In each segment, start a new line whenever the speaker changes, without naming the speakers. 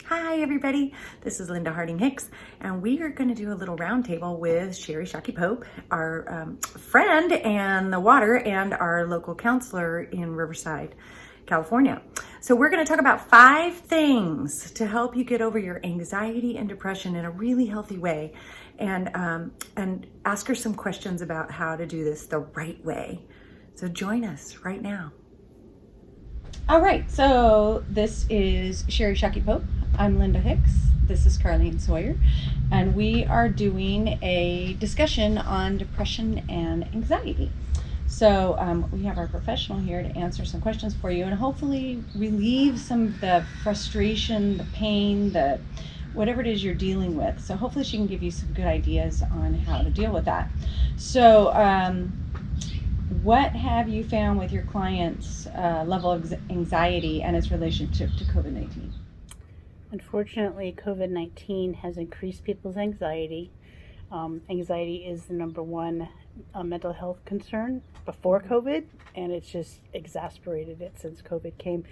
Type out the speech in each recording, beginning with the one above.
Hi everybody, this is Linda Harding Hicks, and we are going to do a little roundtable with Sherry Shockey Pope, our friend and the water, and our local counselor in Riverside, California. So we're going to talk about 5 things to help you get over your anxiety and depression in a really healthy way, and ask her some questions about how to do this the right way. So join us right now.
All right, so this is Sherry Shockey Pope. I'm Linda Hicks. This is Carlene Sawyer, and we are doing a discussion on depression and anxiety. So we have our professional here to answer some questions for you and hopefully relieve some of the frustration, the pain, the whatever it is you're dealing with. So hopefully she can give you some good ideas on how to deal with that. So what have you found with your clients' level of anxiety and its relationship to COVID-19?
Unfortunately, COVID-19 has increased people's anxiety. Anxiety is the number one mental health concern before COVID, and it's just exacerbated it since COVID came,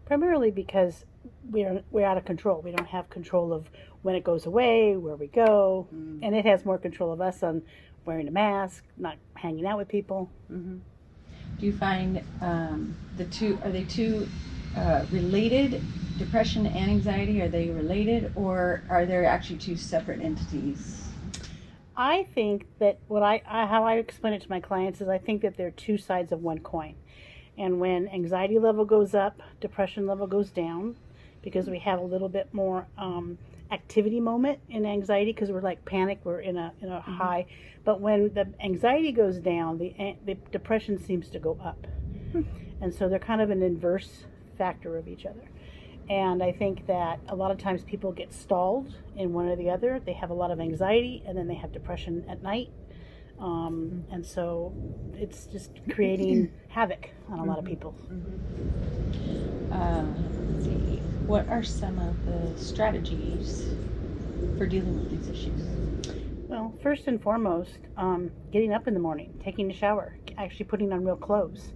primarily because we're out of control. We don't have control of when it goes away, where we go, and it has more control of us on wearing a mask, not hanging out with people.
Mm-hmm. Do you find are they two related? Depression and anxiety, are they related, or are they actually two separate entities?
I think that how I explain it to my clients is I think that they're two sides of one coin. And when anxiety level goes up, depression level goes down, because we have a little bit more activity moment in anxiety, because we're like panic, we're in a high. But when the anxiety goes down, the depression seems to go up. And so they're kind of an inverse factor of each other. And I think that a lot of times people get stalled in one or the other. They have a lot of anxiety, and then they have depression at night. And so it's just creating havoc on a lot of people.
Let's see. What are some of the strategies for dealing with these issues?
Well, first and foremost, getting up in the morning, taking a shower, actually putting on real clothes.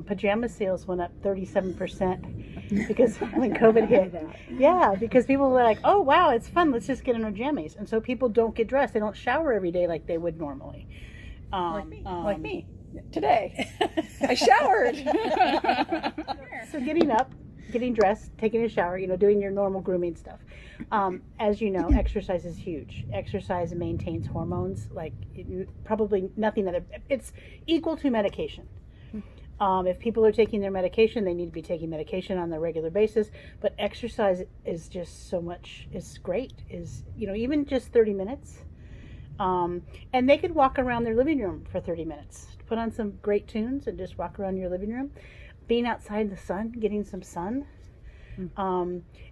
Pajama sales went up 37% because when COVID hit. Yeah, because people were like, oh, wow, it's fun. Let's just get in our jammies. And so people don't get dressed. They don't shower every day like they would normally.
Like me. Today. I showered.
So getting up, getting dressed, taking a shower, doing your normal grooming stuff. As you know, exercise is huge. Exercise maintains hormones like probably nothing other. It's equal to medication. If people are taking their medication, they need to be taking medication on a regular basis. But exercise is just is great. Even just 30 minutes. And they could walk around their living room for 30 minutes. Put on some great tunes and just walk around your living room. Being outside in the sun, getting some sun.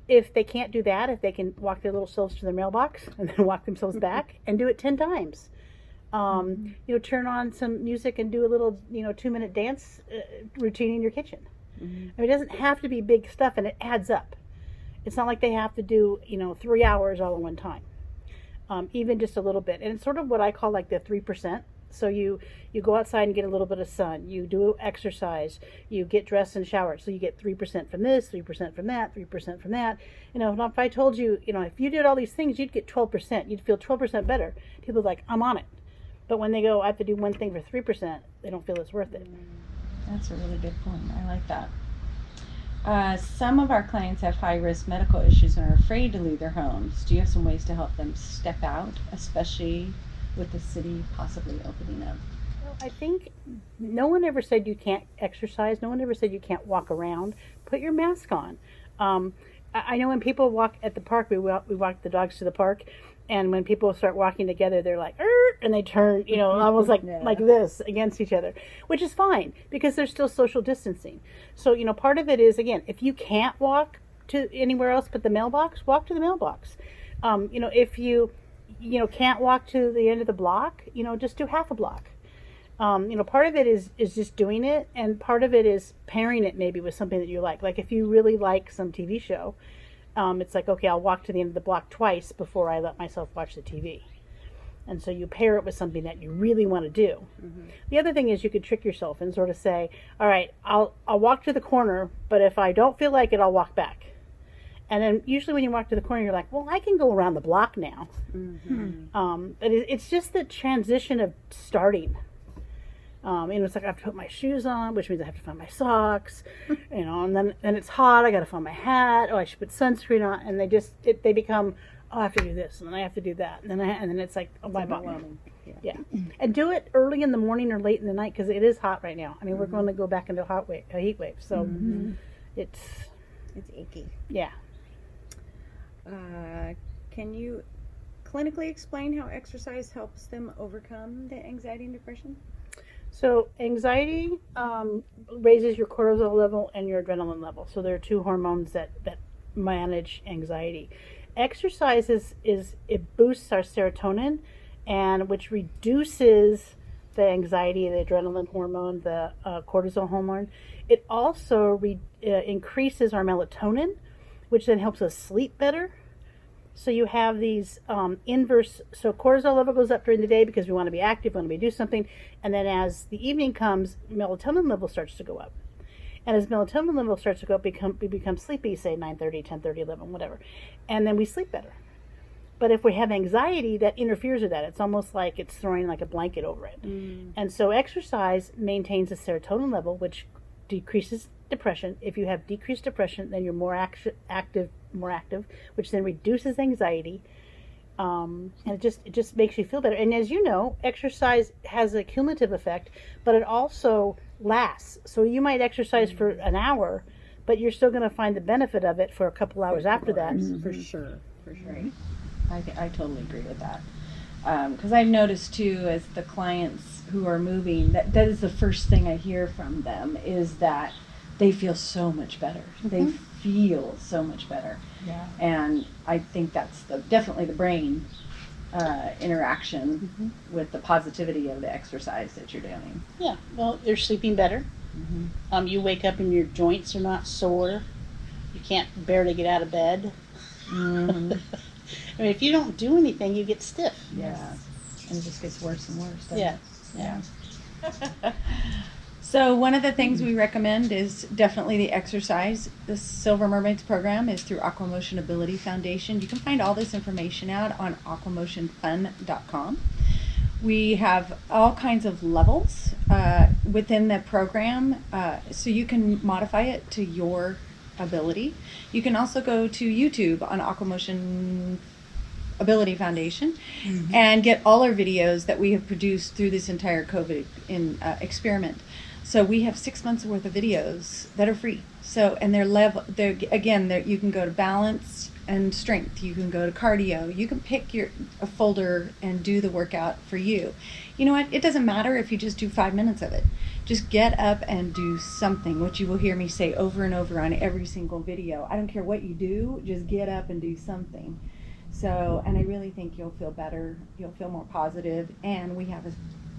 If they can't do that, if they can walk their little selves to their mailbox and then walk themselves back and do it 10 times. Turn on some music and do a little, 2-minute dance routine in your kitchen. I mean, it doesn't have to be big stuff, and it adds up. It's not like they have to do, 3 hours all at one time. Even just a little bit. And it's sort of what I call like the 3%. So you go outside and get a little bit of sun. You do exercise. You get dressed and shower. So you get 3% from this, 3% from that, 3% from that. If I told you, if you did all these things, you'd get 12%. You'd feel 12% better. People are like, I'm on it. But when they go, I have to do one thing for 3%, they don't feel it's worth it.
That's a really good point. I like that. Some of our clients have high-risk medical issues and are afraid to leave their homes. Do you have some ways to help them step out, especially with the city possibly opening up?
Well, I think no one ever said you can't exercise. No one ever said you can't walk around. Put your mask on. I know when people walk at the park, we walk the dogs to the park, and when people start walking together, they're like, and they turn, almost like this against each other, which is fine because there's still social distancing. So, part of it is, again, if you can't walk to anywhere else but the mailbox, walk to the mailbox. If you, can't walk to the end of the block, just do half a block. Part of it is just doing it, and part of it is pairing it maybe with something that you like. Like if you really like some TV show, it's like, okay, I'll walk to the end of the block twice before I let myself watch the TV. And so you pair it with something that you really want to do. Mm-hmm. The other thing is you could trick yourself and sort of say, all right, I'll walk to the corner, but if I don't feel like it, I'll walk back. And then usually when you walk to the corner, you're like, well, I can go around the block now. But it's just the transition of starting. It's like I have to put my shoes on, which means I have to find my socks, and then it's hot. I got to find my hat. Oh, I should put sunscreen on. And they become, oh, I have to do this, and then I have to do that, and then it's like, oh, my God. Yeah. And do it early in the morning or late in the night because it is hot right now. I mean, we're going to go back into a heat wave, so it's
icky.
Yeah.
Can you clinically explain how exercise helps them overcome the anxiety and depression?
So anxiety raises your cortisol level and your adrenaline level. So there are two hormones that manage anxiety. Exercise it boosts our serotonin, and which reduces the anxiety, the adrenaline hormone, the cortisol hormone. It also increases our melatonin, which then helps us sleep better. So you have these inverse. So cortisol level goes up during the day because we want to be active, we want to do something, and then as the evening comes, melatonin level starts to go up. And as melatonin level starts to go up, we become sleepy, say 9:30, 10:30, 11, whatever, and then we sleep better. But if we have anxiety, that interferes with that. It's almost like it's throwing like a blanket over it. And so exercise maintains a serotonin level, which decreases depression. If you have decreased depression, then you're more active, which then reduces anxiety. And it just makes you feel better. And as you know, exercise has a cumulative effect, but it also lasts. So you might exercise for an hour, but you're still going to find the benefit of it for a couple hours after that.
For sure. Right. I totally agree with that. Because I've noticed too, as the clients who are moving, that is the first thing I hear from them is that they feel so much better. They feel so much better.
Yeah.
And I think that's definitely the brain interaction with the positivity of the exercise that you're doing.
Yeah. Well, you're sleeping better. You wake up and your joints are not sore. You can't barely get out of bed. I mean, if you don't do anything, you get stiff.
Yeah. And it just gets worse and worse.
Yeah.
So one of the things we recommend is definitely the exercise. The Silver Mermaids program is through Aquamotion Ability Foundation. You can find all this information out on aquamotionfun.com. We have all kinds of levels within the program, so you can modify it to your ability. You can also go to YouTube on Aquamotion Ability Foundation and get all our videos that we have produced through this entire COVID experiment. So we have 6 months worth of videos that are free. So, and you can go to balance and strength. You can go to cardio. You can pick a folder and do the workout for you. You know what? It doesn't matter if you just do 5 minutes of it. Just get up and do something, which you will hear me say over and over on every single video. I don't care what you do, just get up and do something. So, and I really think you'll feel better, you'll feel more positive, and we have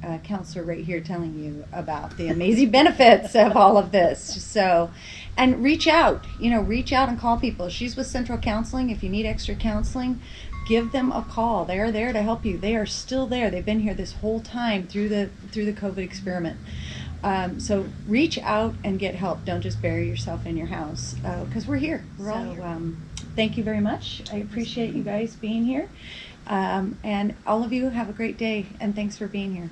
a counselor right here telling you about the amazing benefits of all of this. So, and reach out and call people. She's with Central Counseling. If you need extra counseling, give them a call. They are there to help you. They are still there. They've been here this whole time through the COVID experiment. So reach out and get help. Don't just bury yourself in your house, because we're here. We're all here. Thank you very much. I appreciate you guys being here. And all of you have a great day, and thanks for being here.